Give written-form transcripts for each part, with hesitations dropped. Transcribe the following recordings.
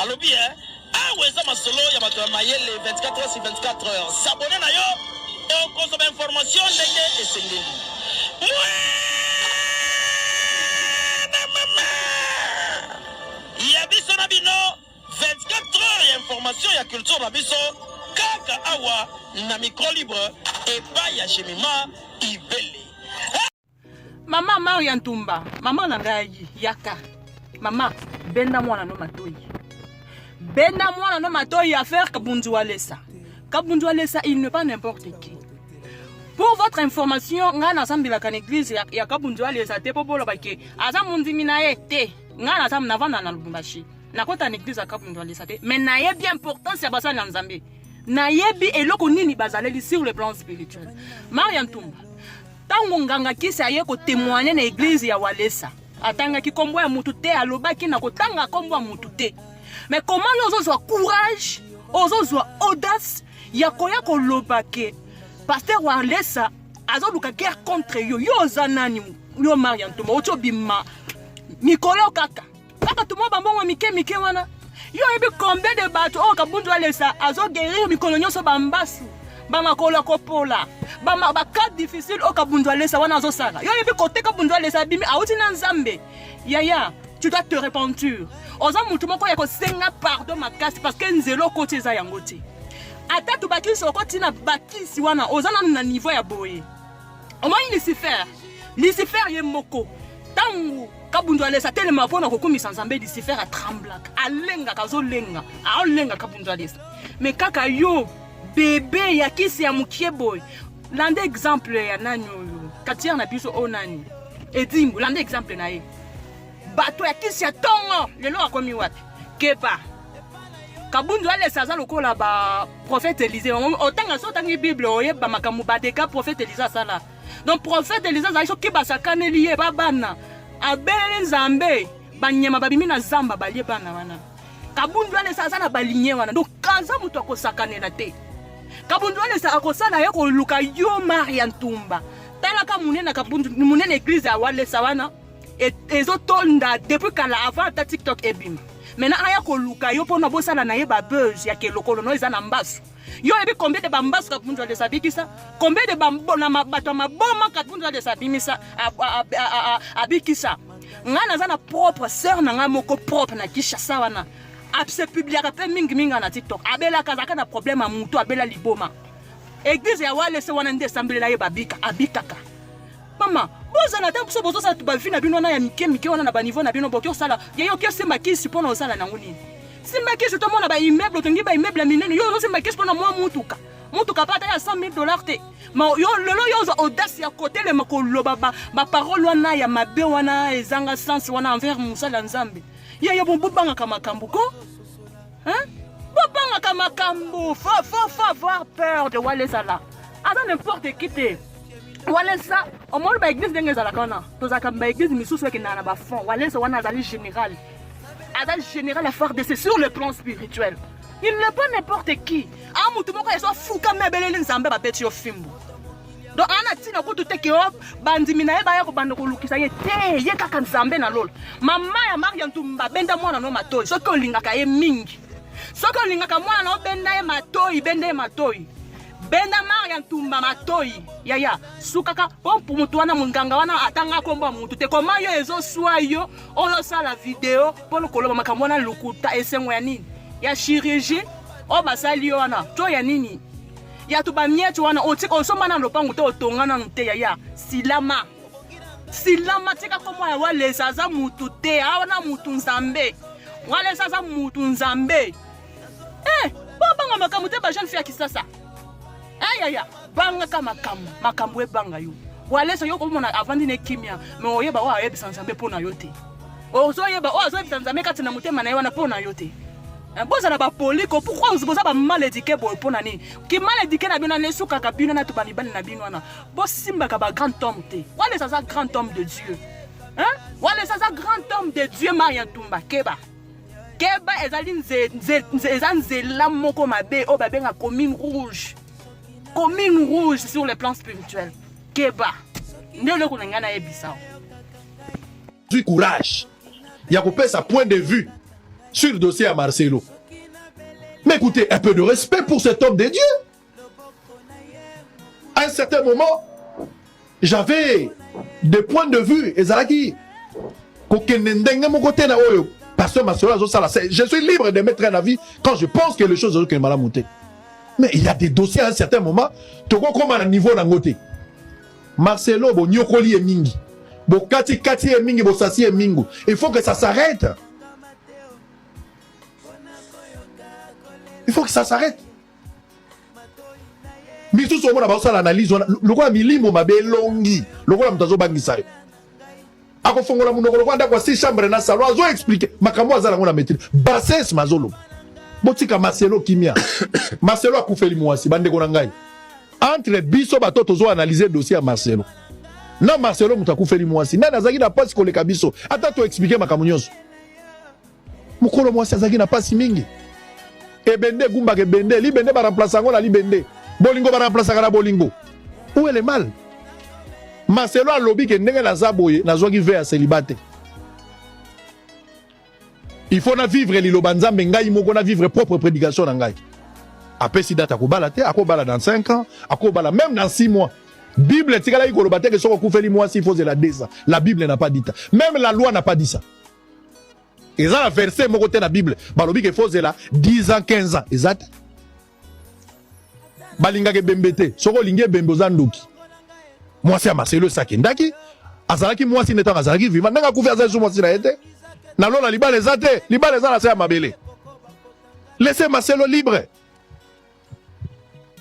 alobi weza masolo ya bato ya mayele 24 heures sur 24 heures s'abonner na yo et okozoma information ndenge esengeli ya biso na bino 24 heures ya information ya culture na biso kaka awa na micro libre epai ya Jemima Ibele. Mama Maria Ntumba, mama na ngai yaka. Mama benda mwana no matoi. Benda mwana no matoi affaire Kabundu Walesa. Kabundu Walesa, il n'est pas n'importe qui. Pour votre information, nga na sambila kan église ya Kabundu Walesa te popolo bake. Aza mundimi na ete. Nga na sam na vanda na Lubumbashi. Na kota na église ya Kabundu Walesa te, mais na yebi importance ya basa na Nzambe. Na yebi eloko nini bazaleli sur le plan spirituel. Maria Ntumba. Tango nganga kisi aye ko témoigner na église ya Walesa. Atanga ki kombo ya mutu te alobaki na kotanga kombo ya mutu te. Mais comment ozozwa courage, ozozwa audace ya koya ko lobake. Pasteur Walesa azoluka guerre contre yo. Yo zanani yo Maria Ntumba ocho bima. Mikolo kaka. Kaka tumo bambongo mike wana. Yo ebi combien de bateaux o Kabundu Walesa azo guérir mikolo nyonso bambasu. Bamakolo kopola. Ba cas difficile o Kabundu Walesa wana azo sala. Yo ebi côté Kabundu Walesa bimi auti na Nzambe. Yaya, tu dois te repentir. Oza mutu moko ya ko senga pardon makasi parce que nzelo côté za yango te. Ata tu bakisi okoti na bakisi wana oza na niveau ya boye. Au moins Lucifer ye moko. Tangu Kabundu Walesa telema pona kokumisa Nzambe Lucifer a tremblaka. Alenga kazolenga. Aolenga Kabundu Walesa. Mais kaka yo bébé ya kisi ya mukie boy. Lande exemple ya nani oyo. Katia na biso onani. Edimbu lande exemple na ye. Bato ya kisi ya tongo lelo akomi wapi. Kepa. Kabundu Walesa za lokola ba prophète Élisée. Otanga so tangi Bible oyeba makambo badeka prophète Élisée sala. Donc prophète Élisée za iso kiba sakane liye babana. Abele Nzambe banyema babimi na zamba balie bana wana. Kabundu Walesa za na balinye wana. Donc kaza mutu akosakane na te. Kabundu Walesa akosala ye ko luka yo Maria Ntumba. Tala ka munene Kabundu munene église ya Walesa wana. Ezotonda depuis quand la avant ta TikTok ebim. Maintenant aya ko luka yo pona bosala na ye ba buzz ya ke lokolo no eza na mbasu. Yo ebi combien de bambasu Kabundu Walesa bikisa? Combien de bambona bato maboma Kabundu Walesa bimisa abikisa? Ngana za na propre sœur na nga moko propre na Kinshasa wana. Abse publiaka pe mingi na TikTok. Abela kazaka na problème a mutu abela liboma. Église ya Walesa wana nde assemblée la ye babika abikaka. Mama, boza na tempo so bozo sa tubavi na bino na ya mike wana na ba niveau na bino bokyo sala. Yeyo kyo semba kisi pona osala na ngoni. Semba kisi to mona ba immeuble to ngi ba immeuble minene yo no semba kisi pona mwa mutuka. Mutuka pata ya $100,000 te. Ma yo lelo yo zo audace ya côté le makolo ba parole wana ya mabe wana ezanga sens wana envers musala Nzambe. Yeyo bobanga kama kambuko. Hein? Bobanga kama kambu. Faut avoir peur de Walesa là. Ada n'importe qui te. Walesa, au moins ba église dengue zala kana. Tozaka ba église misusu ke na ba fond. Walesa wana azali général. Azali général à faire de c'est sur le plan spirituel. Il n'est pas n'importe qui. Ah mutu moko yeso fuka mebelele Nzambe ba peti yo fimbu. Donc ana tina ko tout ke op bandimi na ye ba ya ko bando ko lukisa ye te ye kaka Nzambe na lolo. Mama ya Maria Ntumba benda mwana no matoi. Soko lingaka ye mingi. Soko lingaka mwana no benda ye matoi, benda ye matoi. Benda Maria Ntumba matoi. Yaya, sukaka pour mutu wana munganga wana atanga komba mutu te koma yo ezo swa yo oyo sala video pour le koloba makambo wana lukuta esengo ya nini? Ya chirurgie o basali yo wana to ya nini? Ya to ba mietu wana otiko osoma na lopangu te otongana nte yaya silama. Silama tika komo ya Walesa za mutu te awana mutu Nzambe. Walesa za mutu Nzambe. Banga makambo te ba jeune fille ya Kisasa. Ayaya, banga kama makambo banga yo. Walesa yo ko mona avandi ne kimia, me oyeba wa yebisa Nzambe pona yote. Ozoyeba yebisa Nzambe kati na mutema na wana pona yote. Boza na ba poliko, pourquoi vous boza ba mal éduqué boy pona ni? Ki mal éduqué na bino na suka ka bino na to banibani na bino wana. Bo simba ka ba grand homme te. Walesa za grand homme de Dieu. Hein? Walesa za grand homme de Dieu Maria Ntumba keba. Keba ezali nzela moko mabe o babenga commune rouge. Commune rouge sur le plan spirituel. Keba. Ndelo kunangana ebisa. Du courage. Il y a coupé sa point de vue. sur le dossier à Marcelo. Mais écoutez, un peu de respect pour cet homme de Dieu. À un certain moment, j'avais des points de vue. Pasteur Marcelo, je suis libre de mettre un avis quand je pense que les choses sont mal montées. Mais il y a des dossiers à un certain moment, tu vois comment à un niveau d'un côté. Marcelo, bon, nyokoli et mingi. Bon, kati et mingi, bon, sasi et mingo. Il faut que ça s'arrête. Il faut que ça s'arrête. Mais tout ce monde a l'analyse. Le roi Milimo m'a belongi. Le roi Mtazo Bangisayo. Ako fongola munoko kwa ndakwa si chambre na salon azo expliquer makambo azala ngona mettre bassesse mazolo botika Marcelo kimia Marcelo akufeli mwasi bande ko ngai entre biso batoto zo analyser dossier ya Marcelo na Marcelo mutakufeli mwasi nani azaki na passe koleka biso ata to expliquer makambo nyonso mukolo mwasi azaki na passe mingi ebende gumba ke bende libende ba remplacer ngo na libende bolingo ba remplacer kana bolingo où est le mal? Marcelo a lobby que ndenge na zaboye na zoki ve à célibataire. Il faut na vivre liloba nzambe ngai moko na vivre propre prédication na ngai. Après si date akobala te, akobala dans 5 ans, akobala même dans 6 mois. Bible tikala ikoloba te que soko kufeli moi s'il faut la desa. La Bible n'a pas dit ça. Même la loi n'a pas dit ça. Et ça la verset moko te na Bible, ba lobby que faut la 10 ans 15 ans. Exact. Balinga ke bembete, soko lingé bembozandoki. Moi c'est Marcelo Sakindaki azalaki moi si n'étant azalaki vivant nanga kufia za moi si na été na lola libale zate libale za na se mabele laissez Marcelo libre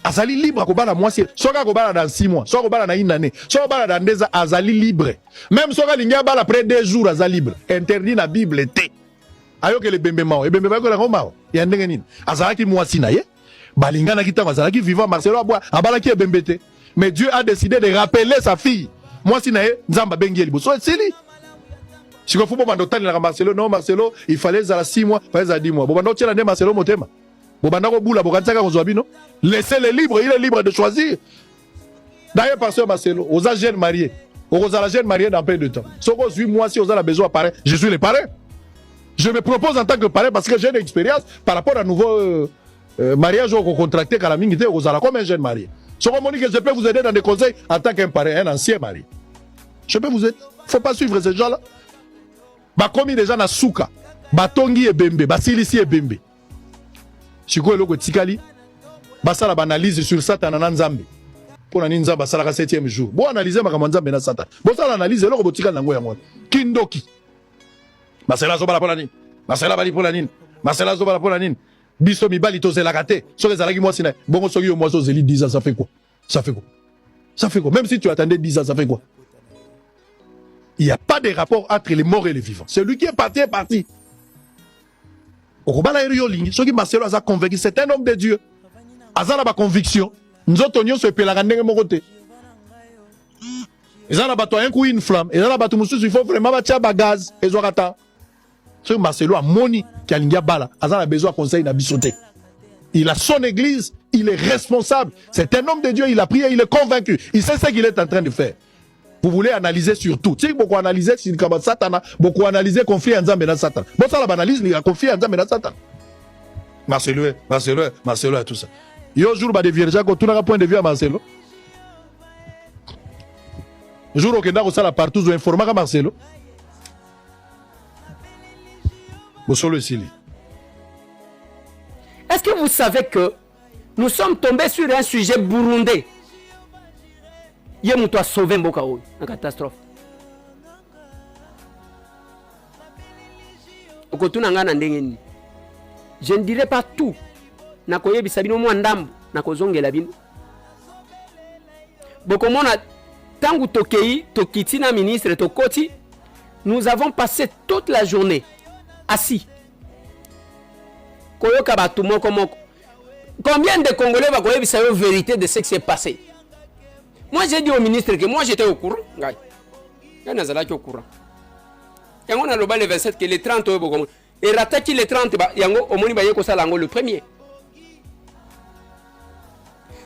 azali libre ko bala moi si soka ko bala dans 6 mois soka ko bala na une année soka bala dans 2 ans azali libre même soka linga bala après 2 jours azali libre interdit na Bible te ayo que le bembe mao e bembe ba ko la ngoma ya ndenge nini azalaki moi si na ye balinga na kitanga azalaki vivant Marcelo abwa abala ki e bembe te. Mais Dieu a décidé de rappeler sa fille. Moi, si nae, Nzamba Bengieli. So, c'est lui. Si vous voulez Marcelo, non, Marcelo, il fallait 6 mois, il fallait 10 mois. Bobando tient l'année Marcelo Motema. Bobando boula, Boganzaka Kozwabino. Laissez-le libre, il est libre de choisir. D'ailleurs, pasteur Marcelo, aux jeunes mariés, aux jeunes mariés dans peu de temps. Si vous 8 mois, si vous avez besoin de parrain, je suis le parrain. Je me propose en tant que parrain parce que j'ai une expérience par rapport à un nouveau mariage qu'on contracté à la minute, aux ala comme un jeune marié. Si vous que je peux vous aider dans des conseils en tant qu'un parrain, un ancien mari. Je peux vous aider. Il ne faut pas suivre ces gens-là. Bah, comme il y a des gens à Souka, Batongi et Bembe, Basilisi et Bembe. Si vous avez Tikali, Basala analyse sur Satan en Nzambe. Pour la Ninza, Basala 7e jour. Bon, analyser ma Nzambe na Satan. Bon, ça l'analyse, alors, Botika Nango Yamon. Kindoki. Basela Zobala Polanine. Basela Bali Polanine. Basela Zobala Polanine. Biso mibali to zelakate so ezalaki moi sina bongo soki yo moi so zeli 10 ans ça fait quoi même si tu attendais 10 ans ça fait quoi? Il n'y a pas de rapport entre les morts et les vivants. Celui qui est parti okobala eri yo lingi soki Marcelo aza convaincu c'est un homme de Dieu azala ba conviction nzoto nyonso epelaka ndenge moko te ezala bato un coup une flamme ezala bato mususu il faut vraiment batia ba gaz ezwakata. Marcelo a moni qui a lingia bala, a besoin de conseil na bisoté. Il a son église, il est responsable. C'est un homme de Dieu, il a prié, il est convaincu. Il sait ce qu'il est en train de faire. Vous voulez analyser sur tout. Si beaucoup analyser sur le Satan, beaucoup analyser conflit en Nzambe na Satan. Bon ça la analyse, il a conflit en Nzambe na Satan. Marcelo tout ça. Yo jour ba de vierge ko tout na point de vue à Marcelo. Jour au kenda ko sala partout zo informer Marcelo. Est-ce que vous savez que nous sommes tombés sur un sujet burundais? Il y a un sauvé Mbokao, une catastrophe. Je ne dirai pas tout. Nakoye bisabino mwandambu nakozonge labino. Bokomona tangu tokei tokitina ministre tokoti, nous avons passé toute la journée assis. Koyoka batumoko moko. Combien de Congolais va connaître la vérité de ce qui s'est passé? Moi j'ai dit au ministre que moi j'étais au courant. Il y en a qui au courant. Et on a le 27 que les 30 et rataki les 30 yango omoni ba yeko salango le premier.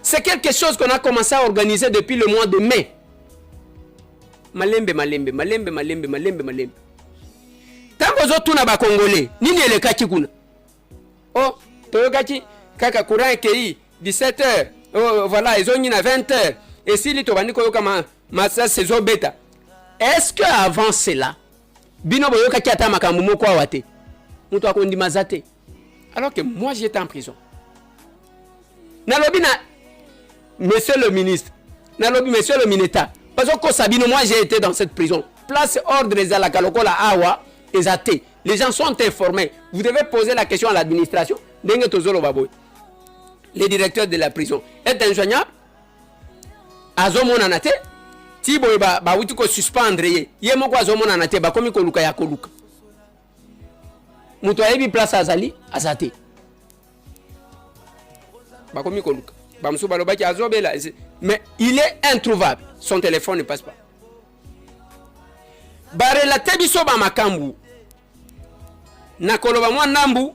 C'est quelque chose qu'on a commencé à organiser depuis le mois de mai. Malembe. Tango ozotuna ba congolais nini elekaki kuna oh toyokaki kaka courant ekei 17h oh, voilà ezongi na 20h esili tobandi koyoka masasi ezobeta. Est-ce que avant cela bino boyokaki ata makambo moko awa te moto akondimaza te? Alors que moi j'étais en prison. Nalobi na monsieur le ministre, nalobi monsieur le ministre, parce que Sabino, moi j'ai été dans cette prison. Place ordre les alakalokola awa ezate. Les gens sont informés. Vous devez poser la question à l'administration. Denge tozolo baboy. Le directeur de la prison est injoignable. Azomona nate. Tiboy ba wuti ko suspendre ye. Ye moko azomona nate ba komi ko luka ya ko luka. Muto ayebi place azali azate. Ba komi ko luka. Ba musu balobaki azobela. Mais il est introuvable. Son téléphone ne passe pas. Barelate biso ba makambu. Nakoloba mwa nambu.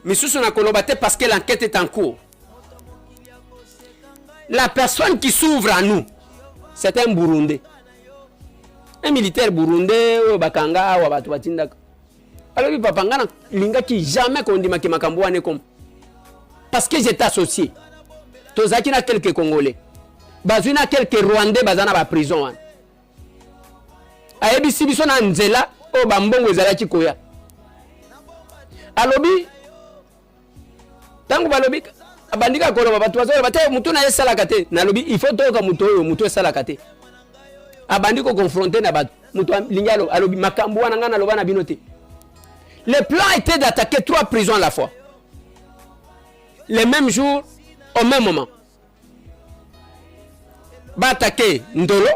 Misusu nakoloba te parce que l'enquête est en cours. La personne qui s'ouvre à nous, c'est un Burundais. Un militaire burundais, bakanga, ou abatu batindaka. Alors, papa, ngana linga qui jamais kondima ki makambu ane comme. Parce que j'étais associé. Tozaki na quelques Congolais. Bazuna quelques Rwandais bazana ba prison. Ayebi sibiso na nzela, o bambongo ezalaki koya. Alobi, tangu balobi, abandika koloba batu bazo bate mutu na yesala kate. Nalobi, il faut toka mutu oyo mutu esala kate. Abandiko confronter na batu. Mutu lingalo alobi makambu wana ngana loba na binote. Le plan était d'attaquer 3 prisons à la fois. Le même jour, au même moment. Ba attaquer Ndolo,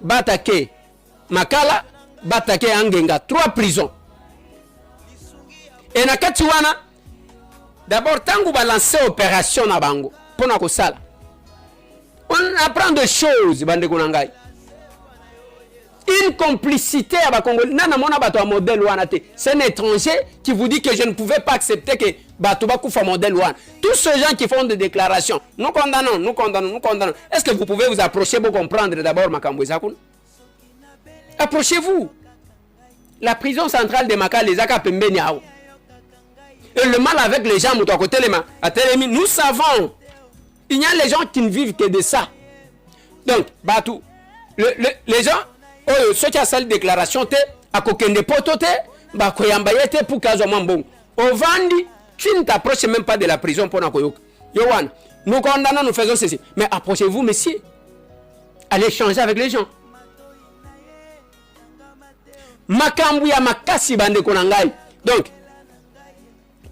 ba attaquer Makala, ba attaquer Angenga. 3 prisons. Et na kati wana, d'abord, tangu ba lancer opération na bango, pona ko sala. On apprend des choses, bande konangai. Une complicité à Congolais. Nana mona bato a modèle wana te. C'est un étranger qui vous dit que je ne pouvais pas accepter que bato ba kufa modèle wana. Tous ces gens qui font des déclarations, nous condamnons, nous condamnons, nous condamnons. Est-ce que vous pouvez vous approcher pour comprendre d'abord makambo ezakuna? Approchez-vous. La prison centrale de Makala les aka pembeni awo. Et le mal avec les gens, nous savons. Il y a les gens qui ne vivent que de ça. Donc, Batou, les gens, ceux qui ont fait déclaration, à kokende potote, bakoyambayete pour kazomambong. Au Vandi, tu ne t'approches même pas de la prison pour Nakoyok. Yowan, nous condamnons, nous faisons ceci. Mais approchez-vous, messieurs. Allez échanger avec les gens. Makambu ya makasi bande konangai. Donc,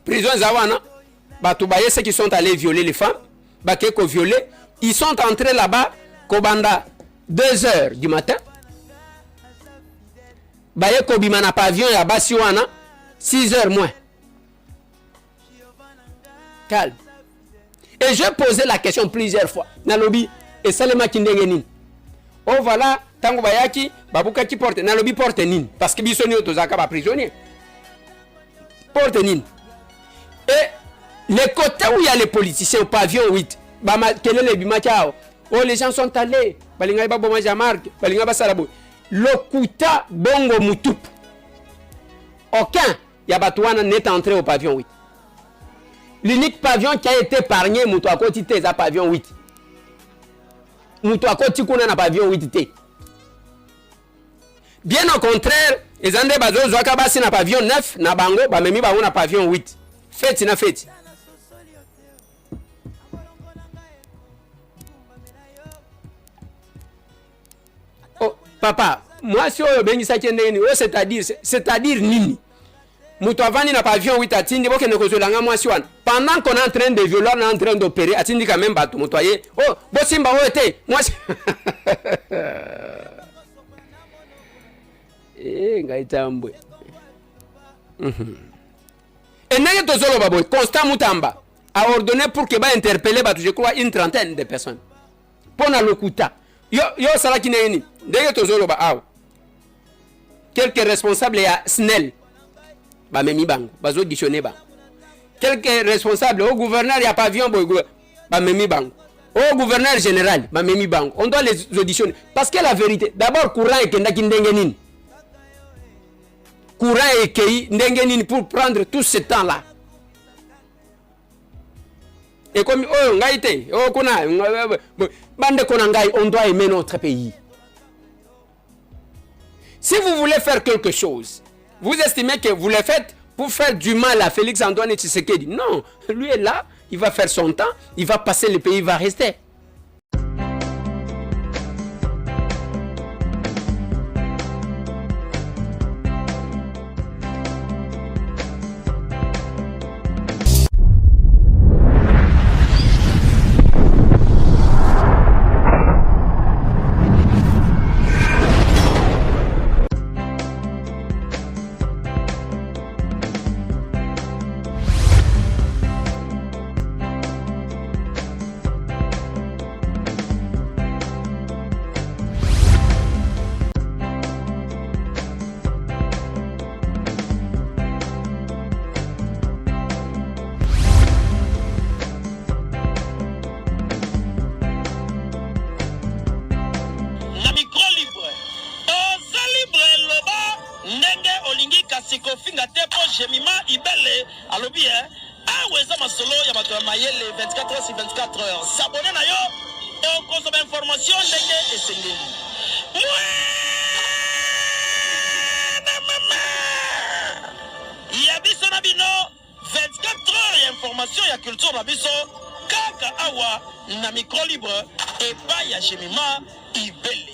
prison Zawana, Batoubaye, ceux qui sont allés violer les femmes, Bakeko violer, ils sont entrés là-bas, Kobanda, 2h du matin. Baye Kobimana pavillon ya Basiwana, 6h moins. Calme. Et je posais la question plusieurs fois. Nalobi, et Salema Kindengenin. Oh voilà, Tango Bayaki, Babuka qui porte, Nalobi porte Nin. Parce que Bissoni Otozaka va prisonnier. Porte Nin. Et les côtés où il y a les politiciens au pavillon 8, les gens sont allés. Le Kuta Bongo Moutup. Aucun Yabatouana n'est entré au pavillon 8. L'unique pavillon qui a été épargné, Moutouako Tite, c'est pavillon 8. Moutouako Tikuna na pavillon 8. Bien au contraire, les André Bazo Zouakabasi na pavillon 9, na Bango, Bamemi Baou na pavillon 8. Faites, na faites. Oh, papa, moi si on béni ça c'est-à-dire nini. Moutouavani na pavillon 8 atindi boke ne kozolanga moi si wan. Pendant qu'on est en train de violer, on est en train d'opérer, atindi quand même bateau moutouaye. Oh, bosimba oete, moi ngaitambwe. Et n'est pas solo baboy, Constant Moutamba a ordonné pour que va interpeller, je crois, une trentaine de personnes. Pour na lokuta. Yo salaki neni. N'est pas solo ba quelques responsables ya SNEL. Ba memi bang, ba zo auditionné ba. Quelques responsables au gouverneur ya pavillon boy, ba memi bang. Au gouverneur général, ba memi bang. On doit les auditionner parce que la vérité, d'abord courant et kenda kindengenin. courant ekei ndenge nini pour prendre tout ce temps là. Et comme oh ngai te oh kuna bande kona ngai, on doit aimer notre pays. Si vous voulez faire quelque chose, vous estimez que vous le faites pour faire du mal à Félix Antoine Tshisekedi. Non, lui est là, il va faire son temps, il va passer le pays, il va rester. Kofinga tepo Jemima Ibele alobi aweza masolo ya bato mayele 24 heures sur 24 heures. S'abonner na yo on consomme information ndenge esengeli. Ya biso na bino 24 heures ya information ya culture na biso kaka awa na micro libre et pas ya Jemima Ibele.